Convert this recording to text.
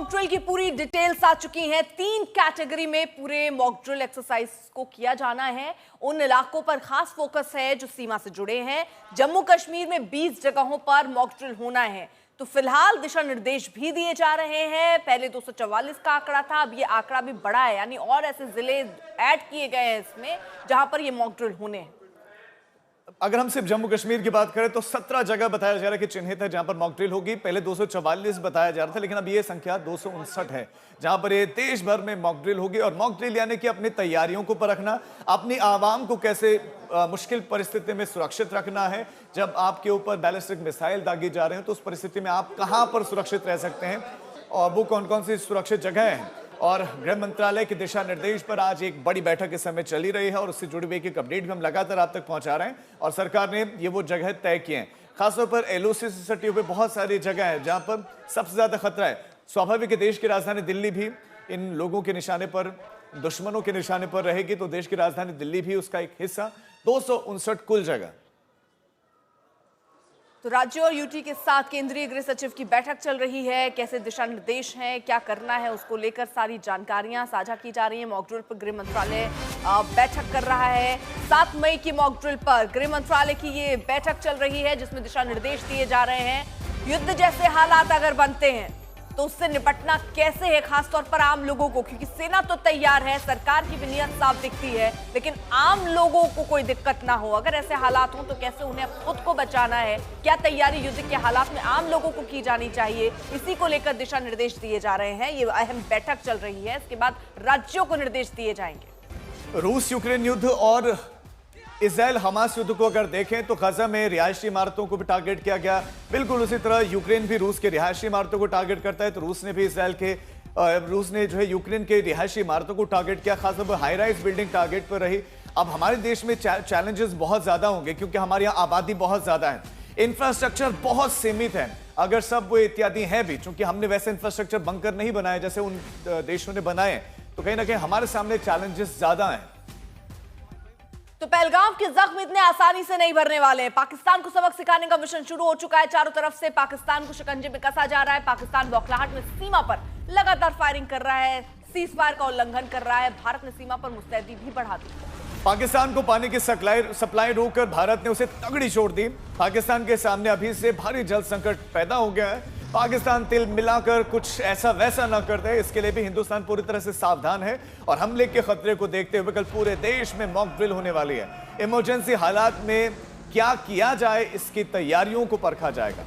Mock drill की पूरी details आ चुकी हैं। 3 कैटेगरी में पूरे मॉक ड्रिल एक्सरसाइज को किया जाना है। उन इलाकों पर खास फोकस है जो सीमा से जुड़े हैं। जम्मू कश्मीर में 20 जगहों पर मॉक ड्रिल होना है। तो फिलहाल दिशा निर्देश भी दिए जा रहे हैं। पहले 244 का आंकड़ा था, अब ये आंकड़ा भी बढ़ा है, यानी और ऐसे जिले ऐड किए गए हैं इसमें जहां पर ये मॉक ड्रिल होने हैं। अगर हम सिर्फ जम्मू कश्मीर की बात करें तो 17 जगह बताया जा रहा है कि चिन्हित है जहां पर मॉक ड्रिल होगी। पहले 244 बताया जा रहा था, लेकिन अब ये संख्या 259 है जहां पर ये देश भर में मॉक ड्रिल होगी। और मॉक ड्रिल यानी कि अपनी तैयारियों को परखना, अपनी आवाम को कैसे मुश्किल परिस्थिति में सुरक्षित रखना है। जब आपके ऊपर बैलिस्टिक मिसाइल दागी जा रहे हैं तो उस परिस्थिति में आप कहां पर सुरक्षित रह सकते हैं और वो कौन कौन सी सुरक्षित जगह हैं। और गृह मंत्रालय के दिशा निर्देश पर आज एक बड़ी बैठक इस समय चली रही है और उससे जुड़ी हुई एक अपडेट भी हम लगातार आप तक पहुंचा रहे हैं। और सरकार ने ये वो जगह तय किए हैं, खासतौर पर एलओसी से सटी हुई बहुत सारी जगह है जहां पर सबसे ज्यादा खतरा है। स्वाभाविक है देश की राजधानी दिल्ली भी इन लोगों के निशाने पर, दुश्मनों के निशाने पर रहेगी, तो देश की राजधानी दिल्ली भी उसका एक हिस्सा। 259 कुल जगह। तो राज्यों और यूटी के साथ केंद्रीय गृह सचिव की बैठक चल रही है। कैसे दिशा निर्देश हैं, क्या करना है, उसको लेकर सारी जानकारियां साझा की जा रही हैं। मॉक ड्रिल पर गृह मंत्रालय बैठक कर रहा है। 7 मई की मॉक ड्रिल पर गृह मंत्रालय की ये बैठक चल रही है जिसमें दिशा निर्देश दिए जा रहे हैं। युद्ध जैसे हालात अगर बनते हैं तो उससे निपटना कैसे है, खासतौर पर आम लोगों को, क्योंकि सेना तो तैयार है, सरकार की भी नीयत साफ दिखती है, लेकिन आम लोगों को कोई दिक्कत ना हो। अगर ऐसे हालात हो तो कैसे उन्हें खुद को बचाना है, क्या तैयारी युद्ध के हालात में आम लोगों को की जानी चाहिए, इसी को लेकर दिशा निर्देश दिए जा रहे हैं। ये अहम बैठक चल रही है, इसके बाद राज्यों को निर्देश दिए जाएंगे। रूस यूक्रेन युद्ध और इजराइल हमास युद्ध को अगर देखें तो गजा में रिहायशी इमारतों को भी टारगेट किया गया। बिल्कुल उसी तरह यूक्रेन भी रूस के रिहायशी इमारतों को टारगेट करता है, तो रूस ने जो है यूक्रेन के रिहायशी इमारतों को टारगेट किया। खासतौर पर हाई राइज बिल्डिंग टारगेट पर रही। अब हमारे देश में चैलेंजेस बहुत ज्यादा होंगे क्योंकि हमारे यहाँ आबादी बहुत ज्यादा है, इंफ्रास्ट्रक्चर बहुत सीमित है। अगर सब वो इत्यादि है भी, चूंकि हमने वैसे इंफ्रास्ट्रक्चर बंकर नहीं बनाए जैसे उन देशों ने बनाए, तो कहीं ना कहीं हमारे सामने चैलेंजेस ज्यादा हैं। तो पहलगाम के जख्म इतने आसानी से नहीं भरने वाले हैं। पाकिस्तान को सबक सिखाने का मिशन शुरू हो चुका है। चारों तरफ से पाकिस्तान को शिकंजे में कसा जा रहा है। पाकिस्तान बौखलाहट में सीमा पर लगातार फायरिंग कर रहा है, सीज फायर का उल्लंघन कर रहा है। भारत ने सीमा पर मुस्तैदी भी बढ़ा दी। पाकिस्तान को पानी की सप्लाई रोककर भारत ने उसे तगड़ी चोट दी। पाकिस्तान के सामने अभी से भारी जल संकट पैदा हो गया है। पाकिस्तान तिल मिलाकर कुछ ऐसा वैसा ना कर दे, इसके लिए भी हिंदुस्तान पूरी तरह से सावधान है। और हमले के खतरे को देखते हुए कल पूरे देश में मॉक ड्रिल होने वाली है। इमरजेंसी हालात में क्या किया जाए, इसकी तैयारियों को परखा जाएगा।